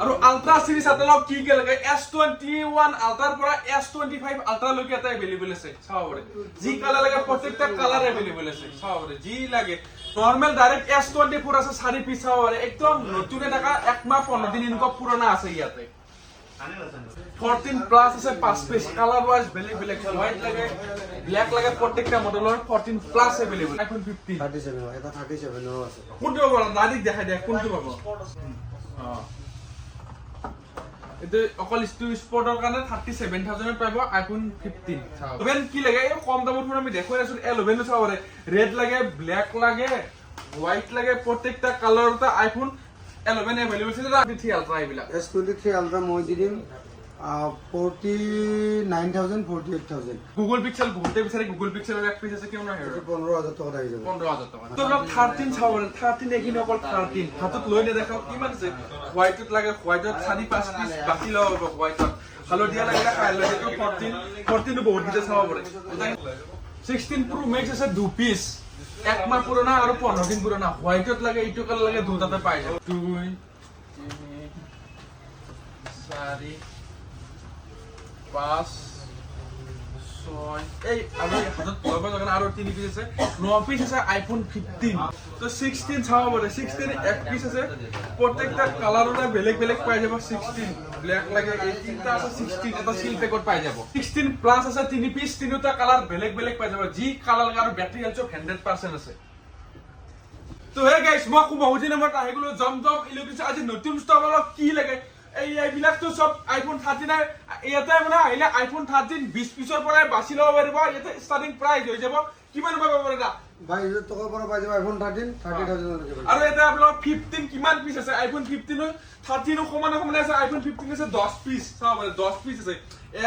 আৰু আল্ট্ৰা সিৰিজ আপোনালোক কি কি লাগে S21 আল্ট্ৰাৰ পৰা S25 আল্ট্ৰা লৈকে এটা अवेलेबल আছে চাব পাৰে যি কালাৰ লাগে প্ৰত্যেকটা কালাৰ अवेलेबल আছে চাব পাৰে যি লাগে নৰমাল ডাইৰেক্ট S24 আছে 4 পিস চাব পাৰে একদম নতুন টাকা 1 মাহ 15 দিন ইনকম পুরনো আছে ইয়াতে 14 প্লাস আছে 5 পিস কালার ওয়াইজ বেলেগ বেলেগ হোয়াইট লাগে ব্ল্যাক লাগে প্রত্যেকটা মডেলৰ 14 প্লাস अवेलेबल আইফোন 15 37 এটা 37 ও আছে কোনটো পাব দাদি দেখাই দে কোনটো পাব এতে অকল স্পৰ্টৰ কাৰণে 37000 পাব আইফোন 15 চাও ইভেন কি লাগে এই কম দামত আমি দেখুৱাই আছো 11 চাও ৰে ৰেড লাগে ব্ল্যাক লাগে হোয়াইট লাগে প্ৰত্যেকটা কালাৰটা আইফোন 11 अवेलेबल আছে এটা 3 আলট্ৰা এইবিলাক S23 আলট্ৰা মই দিম 49000 48000 গুগল পিক্সেল বহুতে বিচাৰে গুগল পিক্সেলৰ এক পিস আছে কিমান হয় 15000 টাকা আহি যাব 15000 টাকা তো 13 চাও 13 এখিনি অকল 13 হাতত লৈ নে দেখাও কিমান আছে হোয়াইটত লাগে হোয়াইটত 4-5 পিস বাকি লও হোয়াইটত হালধীয়া লাগে হালধীয়াটো 14 বহুত গিটা চাব পাৰে 16 Pro Max আছে 2 পিস এক মাহ পুরনা আর 15 দিন পুরনা হোয়াইটত লাগে এইটো কালার লাগে দুটাতে পাই যায় 2 3 4 5 6 এই আমি হাতত লব জানা আর 3 পিস আছে 9 পিস আছে আইফোন 15 তো 16 চাও বলে 16 এক পিস আছে প্রত্যেকটা কালারটা বেলেগ বেলেগ পাই যাব 16 ব্ল্যাক লাগে 18টা আছে 16 এটা সিল প্যাকেট পাই যাব 16 প্লাস আছে 3 পিস তিনটা কালার বেলেগ বেলেগ পাই যাব জি কালার আর ব্যাটারি হেলথ 100% আছে তো হে গাইস মই খুব বহুদিন আমার আহিগুলো জমজম ইলেকট্রিক আজি নতুন স্টক কি লাগে এইবিলাক তো সব আইফোন 13 ইয়াতে মানে আহিলে আইফোন 13 20 পিসৰ পৰাই বাছি লব পাৰিব ইয়াতে স্টাৰ্টিং প্ৰাইস হৈ যাব কিমান পাব পাৰে দা 22000 টাকা পৰা পাই যাব আইফোন 13 30000 লৈকে আৰু এটা আপোনালোক 15 কিমান পিস আছে আইফোন 15 13 সমানে সমানে আছে আইফোন 15 আছে 10 পিস চাও মানে 10 পিস আছে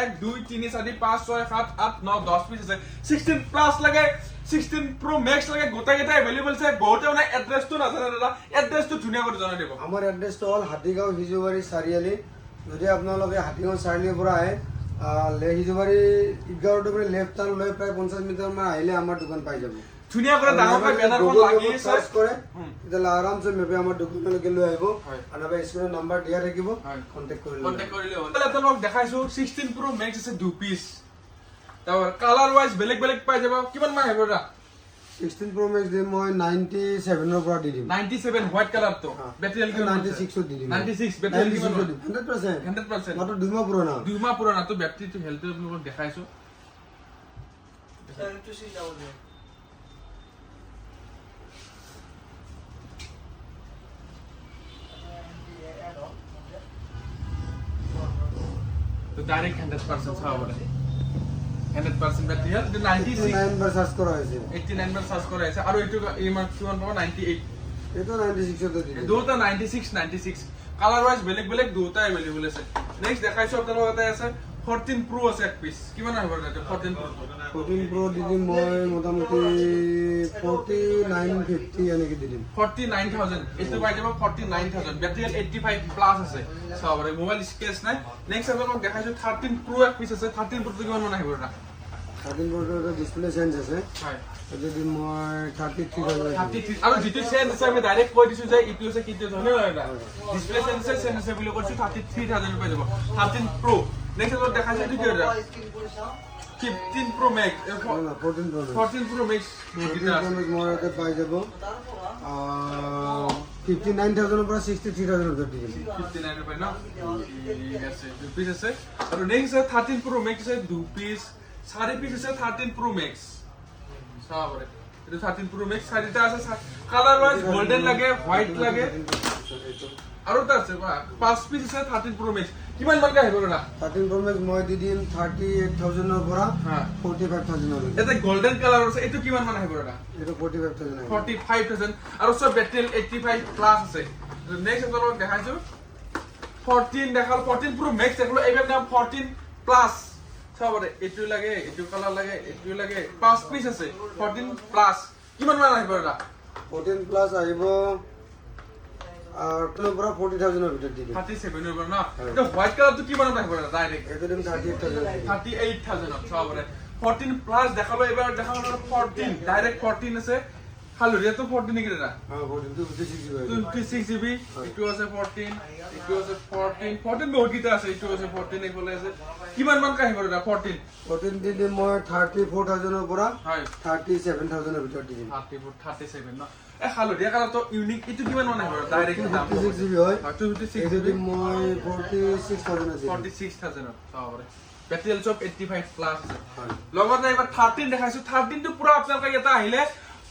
1 2 3 4 5 6 7 8 9 10 পিস আছে 16 প্লাস লাগে 16 Pro Max লাগে গোটা গোটা अवेलेबल আছে বহুতে মানে এড্ৰেছটো নাজানে দাদা এড্ৰেছটো ধুনিয়া কৰি জনাই দিব আমাৰ এড্ৰেছটো হল হাতীগাঁও হিজুবাৰী চাৰিআলি যদি আপোনালোকে হাতীগাঁও চাৰিআলিৰ পৰা আহে হিজুবাৰী ইগাৰটো পৰা লেফট টাৰ্ণ লৈ প্ৰায় 50 মিটাৰ মান আহিলে আমাৰ দোকান পাই যাব ধুনিয়া কৰে ডাঙৰ ব্যানাৰখন লাগি সাৰ্চ কৰে তেলা আৰামছে মেপে আমাৰ দোকানলৈকে লৈ আহিব আনাবা স্ক্ৰিনৰ নাম্বাৰ দিয়া থাকিব কন্টাক্ট কৰিলে হ'ল আপোনালোক দেখাইছো 16 Pro Max আছে 2 পিস তাওৰ কালাৰ ওয়াইজ বেলেগ বেলেগ পাই যাব কিমান মান আহিব দা 16 Pro Max দিম মই 97 ৰ পৰা দি দিম 97 হোয়াইট কালাৰ তো ব্যাটাৰি হেলথ 96 দি দিম 96 ব্যাটাৰি কিমান 100% 100% মাত্ৰ 2 মাহ পুৰণা 2 মাহ পুৰণা তো ব্যাটারিটো হেলথ আপোনালোক দেখাইছো তো ডাইরেক্ট 100% চাও বলে 100% ব্যাটারি হেলথ 96 বার সার্চ করা হয়েছে 89 বার সার্চ করা আছে আর এইটো এই মার্ক কিমান পাবো 98 এটা 96 তে দিম দুটা 96 কালার ওয়াইজ বেলেগ বেলেগ দুটা अवेलेबल আছে নেক্সট দেখাইছো আপোনালোকৰ তাতে আছে 14 Pro আছে এক পিস কিমান আহিব তাতে 14 Pro দি দিম মই মোটামুটি 4950 এনেকে দি দিম 49000 এইটো পাই যাব 49000 ব্যাটারি 85 প্লাস আছে সবৰে মোবাইল স্কেচ নাই নেক্সট আপোনালোকক দেখাইছো 13 Pro এক পিস আছে 13 Pro কিমান মান আহিব এটা 13 Pro ৰ ডিসপ্লে চেঞ্জ আছে হয় যদি মই 33 আৰু যেটো চেঞ্জ আছে আমি ডাইৰেক্ট কৈ দিছো যে ইটো আছে কিটো জানো না ডিসপ্লে চেঞ্জ আছে বুলি কৈছো 33000 পাই যাব 13 Pro নেক্সট আমরা দেখাইছো কি এটা 15 Pro Max 14 Pro Max মোৰ এতে পাই যাব 59000 ৰ পৰা 63000 ৰ দি দিম 59 পাই না ঠিক আছে 2 পিস আছে আৰু নেক্সট 13 Pro Max আছে 2 পিস 4 পিস আছে 13 Pro Max সাবরে এটা 13 Pro Max সারিটা আছে কালার ওয়াইজ গোল্ডেন লাগে হোয়াইট লাগে আৰু তা আছে 5 পিস আছে 13 Pro Max কিমান মান আহিব না 13 Pro Max মই দি দিম 38000 ৰ পৰা 45000 ৰ এটা গোল্ডেন কালার আছে এটো কিমান মান আহিব না এটা 45000 আহিব 45000 আৰু সব ব্যাটারি 85 প্লাস আছে নেক্সট আপোনালোক দেখাইছো 14 দেখাল 14 Pro Max দেখলো এইবার নাম 14 প্লাস সবরে এটু লাগে এটু কালার লাগে এটু লাগে 5 পিস আছে 14 প্লাস কিমান মান আহিব এটা 14 প্লাস আহিব আর তোর পুরো 40000 এর ভিতর দিবি 37 এর না এটা হোয়াইট কালার তো কিমান মান আহিব এটা ডাইরেক্ট এটা দিম 38000 সবরে 14 প্লাস দেখালো এবার দেখালো 14 ডাইরেক্ট 14 আছে হালধীয়াটো 14 নেকি দাদা 56 GB 56 GB এইটো আছে 14 এইটো আছে 14 বহুত কিটা আছে এইটো আছে 14 এইফালে আছে কিমান মান কাহিব দাদা 14 দি দিম মই 34000 ৰ পৰা হয় 37000 ৰ ভিতৰত দি দিম 37 ন এ হালধীয়া কালাৰটো ইউনিক এইটো কিমান মান আহিব ডাইৰেক্ট দাম 56 GB হয় 256 এইটো দিম মই 46000 আছে 46000 চাও পাৰে বেটেল চপ 85 প্লাস হয় লগতে এবাৰ 13 দেখাইছো 13 টো পুৰা আপোনালোকে এটা আহিলে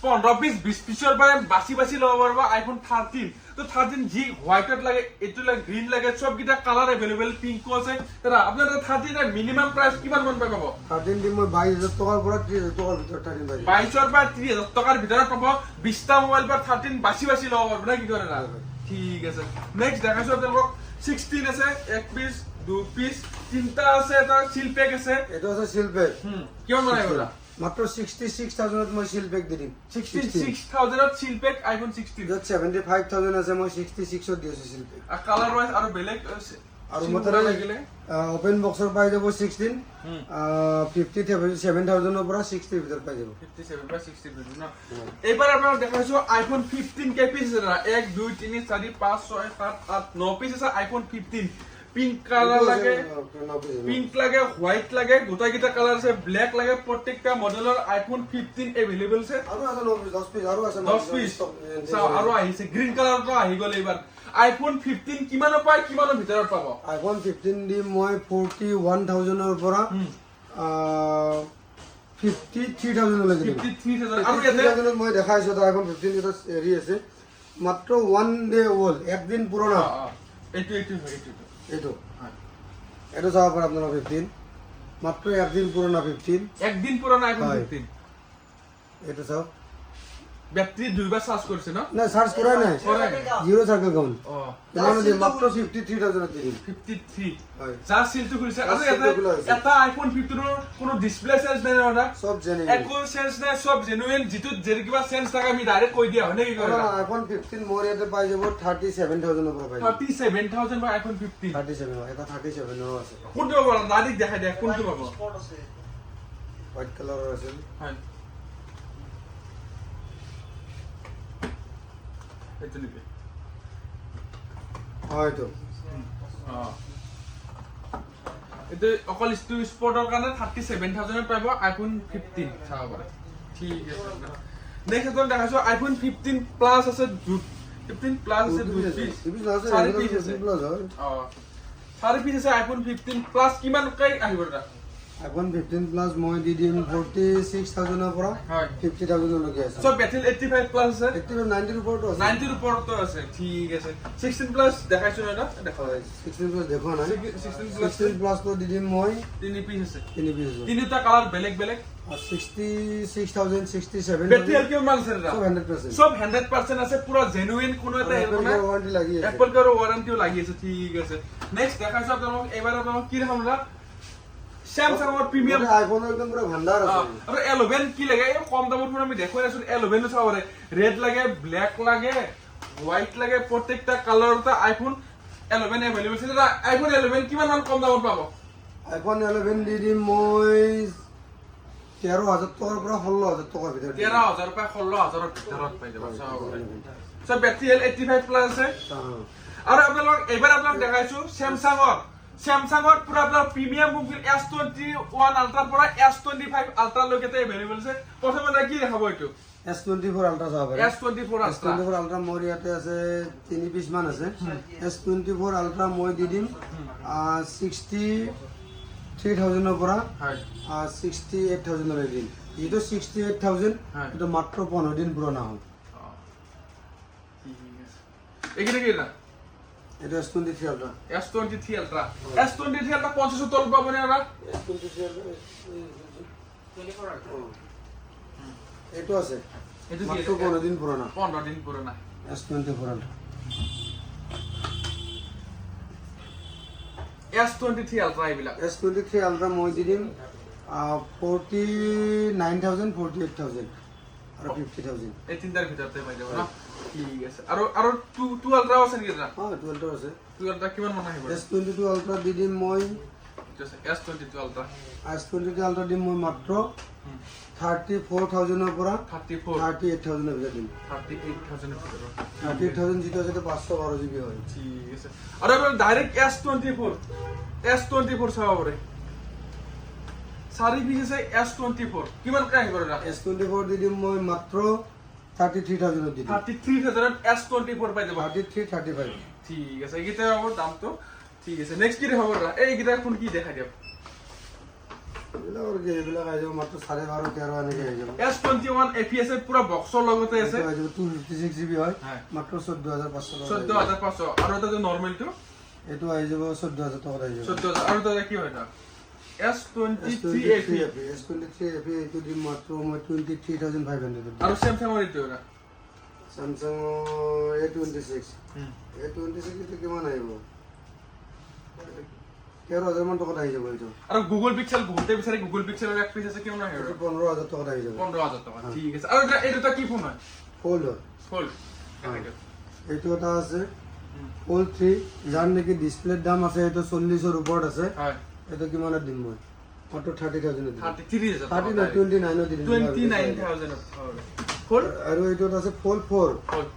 15 পিস 20 পিসৰ পৰা বাছি ল'ব পাৰিব আইফোন 13 তো 13 জি হোয়াইটত লাগে এটো লাগে গ্ৰীণ লাগে সব কিটা কালাৰ अवेलेबल পিংকো আছে দাদা আপোনাৰ 13 এৰ মিনিমাম প্ৰাইস কিমান মান পাব 13 দিম মই 22000 টকাৰ পৰা 30000 টকাৰ ভিতৰত 13 পাই 22 ৰ পৰা 30000 টকাৰ ভিতৰত পাব 20 টা মোবাইল পৰা 13 বাছি ল'ব পাৰিব না কি কৰে না ঠিক আছে নেক্সট দেখাইছো আপোনালোকক 16 আছে এক পিস দুই পিস তিনটা আছে এটা সিল প্যাক আছে এটা আছে সিল প্যাক কিমান মান আহিব দাদা মাত্ৰ 66000 ত মই সিল প্যাক দি দিম 66000 ত সিল প্যাক আইফোন 16 যত 75000 আছে মই 66 ত দি আছো সিল প্যাক আর কালার ওয়াইজ আর বেলেগ আৰু মতৰা লাগিলে ওপেন বক্সৰ পাই যাব 16 57000 ৰ পৰা 60 ভিতৰত পাই যাব 57 বা 60 ভিতৰত না এবাৰ আপোনাক দেখাইছো আইফোন 15 কে পিস আছে না 1 2 3 4 5 6 7 8 9 পিস আছে আইফোন 15 পিঙ্ক কালার লাগে পিঙ্ক লাগে হোয়াইট লাগে গোটা কিটা কালার আছে ব্ল্যাক লাগে প্রত্যেকটা মডেলৰ আইফোন 15 अवेलेबल আছে আৰু আছে 10 পিস আৰু আছে 10 পিস চাও আৰু আহিছে গ্ৰীণ কালাৰটো আহি গ'ল এবাৰ আইফোন 15 কিমানৰ পায় কিমানৰ ভিতৰত পাব আইফোন 15 দি মই 41000 ৰ পৰা 53000 লৈকে 53000 আৰু 53000 মই দেখাইছো তো আইফোন 15 এটা হেৰি আছে মাত্ৰ 1 ডে ওল্ড একদিন পুৰণা এইটো এইটো এটা চাব পাৰে আপোনাৰ 15 মাত্ৰ একদিন পুৰণা 15 একদিন পুৰণা আইফোন 15 এটা চাও ব্যাটাৰি দুইবাৰ চাৰ্জ কৰছে না না চাৰ্জ কৰাই নাই জিৰো সাৰ্কেল কাউন্ট কিমান দিম মাত্ৰ 53000 দি দিম 53 হয় চাৰ্জ সিলটো খুলিছে আৰু এটা আইফোন 15 ৰ কোনো ডিসপ্লে চেঞ্জ নাই না সব জেনুইন একো চেঞ্জ নাই সব জেনুইন যেটো যেৰ কিবা চেঞ্জ থাকে আমি ডাইৰেক্ট কৈ দিয়া হয় নে কি কৰে আইফোন 15 মোৰ ইয়াতে পাই যাব 37000 ৰ পৰা পাই 37000 বা আইফোন 15 37 এটা 37 ৰ আছে কোনটো পাব ডাইৰেক্ট দেখাই দিয়া কোনটো পাব হোয়াইট কালাৰৰ আছে হয় এটা নিবে হয়তো এটা অকল স্পৰ্টৰ কাৰণে 37000 পাব আইফোন 15 চাব পাৰে ঠিক আছে নেক্সট এটা দেখাছো আইফোন 15 প্লাস আছে 15 প্লাস আছে 2 পিস 4 পিস আছে চাৰি পিস আছে আইফোন 15 প্লাস কিমান কাই আহিব এটা আইফোন 15 প্লাস মই দি দিম 46000 ৰ পৰা 50000 লৈকে আছে সব বেটেল 85 প্লাস আছে 90 ৰ ওপৰতো আছে 90 ৰ ওপৰতো আছে ঠিক আছে 16 প্লাস দেখাইছো না দেখাও 16 প্লাস দেখো না 16 প্লাস তো দি দিম মই 3 পিস আছে 3 পিস তিনিটা কালার বেলেগ 66000 67 বেটেল কিমান আছে সব 100% সব 100% আছে পুরা জেনুইন কোনো এটা হেল্প নাই ওয়ারেন্টি লাগি আছে অ্যাপল কার ওয়ারেন্টিও লাগি আছে ঠিক আছে নেক্সট দেখাইছো আপোনাক এবাৰ আপোনাক কি দেখাম না স্যামসাং এৰ প্ৰিমিয়াম আইফোন একদম পুৰো ভান্ডাৰ আছে আৰু 11 কি লাগে এই কম দামৰ ফোন আমি দেখুৱাই আছো 11 ও চাবৰে ৰেড লাগে ব্ল্যাক লাগে হোয়াইট লাগে প্ৰত্যেকটা কালাৰতে আইফোন 11 अवेलेबल আছে দাদা আইফোন 11 কিমান মান কম দামত পাব আইফোন 11 দি দিম মই 13000 টকাৰ পৰা 16000 টকাৰ ভিতৰত 13000 পৰা 16000 ৰ ভিতৰত পাই যাব চাবৰে সব বেটাৰি 85 প্লাস আছে আৰু আপোনাক এবাৰ আপোনাক দেখাইছো স্যামসাংৰ পুৰা আপোনাৰ প্ৰিমিয়াম মোবাইল S21 আলট্ৰা পৰা S25 আলট্ৰা লৈকে अवेलेबल আছে প্ৰথমতে কি দেখাব এইটো S24 আলট্ৰা চাব পাৰে S24 আলট্ৰা মোৰ ইয়াতে আছে 3 পিস মান আছে S24 আলট্ৰা মই দি দিম 63000 ৰ পৰা 68000 লৈ দিম এইটো 68000 এটা মাত্ৰ 15 দিন পুৰণা হ'ল এইখিনি কি না এটা S23 আলট্ৰা S23 আলট্ৰা 50 তল পাব নে না S23 এইটো আছে এইটো মাত্ৰ 15 দিন পুৰণা 15 দিন পুৰণা S24 আলট্ৰা S23 আলট্ৰা এইবিলাক S23 আলট্ৰা মই দি দিম 49000 48000 আৰু 50000 এই তিনটাৰ ভিতৰতে পাই যাব না ঠিক আছে আৰু 2 আলট্ৰা আছে নেকি দাদা 12 আছে 2 আলট্ৰা কিমান মান আহিব S22 আলট্ৰা দি দিম মই কোনটো আছে S22 আলট্ৰা S22 আলট্ৰা দিম মই মাত্ৰ 34,000 পৰা 38,000 ভিতৰত দিম 38,000 38,000 যিটো আছে 512 GB হয় ঠিক আছে আৰু ডাইৰেক্ট S24 চাব পাৰে চাৰি পিস আছে S24 কিমান কৈ আহিব ৰা S24 দি দিম মই মাত্ৰ 33,000 দি দিম 33,000 S24 পাই যাব 33 35 ঠিক আছে এইটা হ'ব দামটো ঠিক আছে নেক্সট কি হ'ব ৰা এইটা কোন কি দেখাই দিয়ক এইবিলাক আহি যাব মাত্ৰ 12.5 13 এনেকে আহি যাব S21 APS পুৰা বক্সৰ লগতে আছে 256 GB হয় মাত্ৰ 14,500 14,500 আৰু এটা নৰমালটো এইটো আহি যাব 14,000 টকা আহি যাব 14,000 আৰু এটা কি হয় না S23 AP এইটো দিম মাত্ৰ মই 23,500 আৰু Samsung এইটো না Samsung A26 এইটো কিমান আহিব 13,000 মান টকা আহি যাব এইটো আৰু Google Pixel বহুতে বিচাৰে Google Pixel এক পিস আছে কিমান আহিব 15,000 টকা আহি যাব 15,000 টকা ঠিক আছে আৰু এটা কি ফোন হয় ফোল্ড হয় ফোল্ড এইটো এটা আছে ফোল্ড 3 যাৰ নেকি ডিসপ্লেৰ দাম আছে এইটো 40 ৰ ওপৰত আছে হয় এইটো কিমানত দিম মই মাত্ৰ 30,000 দিম 33,000 29 দিম 29,000 ফোল্ড আৰু এইটো আছে ফোল্ড 4 ফোল্ড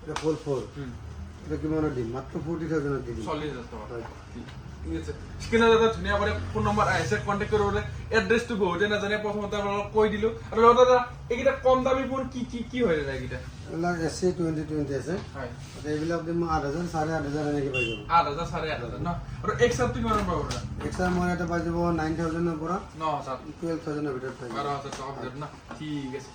এটা ফোল্ড 4 এটা কিমানত দিম মাত্ৰ 40,000 দিম 40,000 টকা ঠিক আছে স্ক্ৰিনত এটা ধুনীয়া কৰে ফোন নম্বৰ আহিছে কন্টাক্ট কৰিবলৈ এড্ৰেছটো বহুতে নাজানে প্ৰথমতে আপোনাক কৈ দিলো আৰু দাদা এইকিটা কম দামী ফোন কি হয় দাদা এইকিটা এইবিলাক SC2020 আছে হয় এইবিলাক দিম 8,000 8,500 এনেকে পাই যাব 8,000 8,500 ন আৰু এক্সআৰটো কিমান পাব দাদা এক্সট্ৰা মই এটা পাই যাব 9,000 ৰ পৰা 9,000 12,000 ৰ ভিতৰত পাই যাব 12,000 টকা ভিতৰত না ঠিক আছে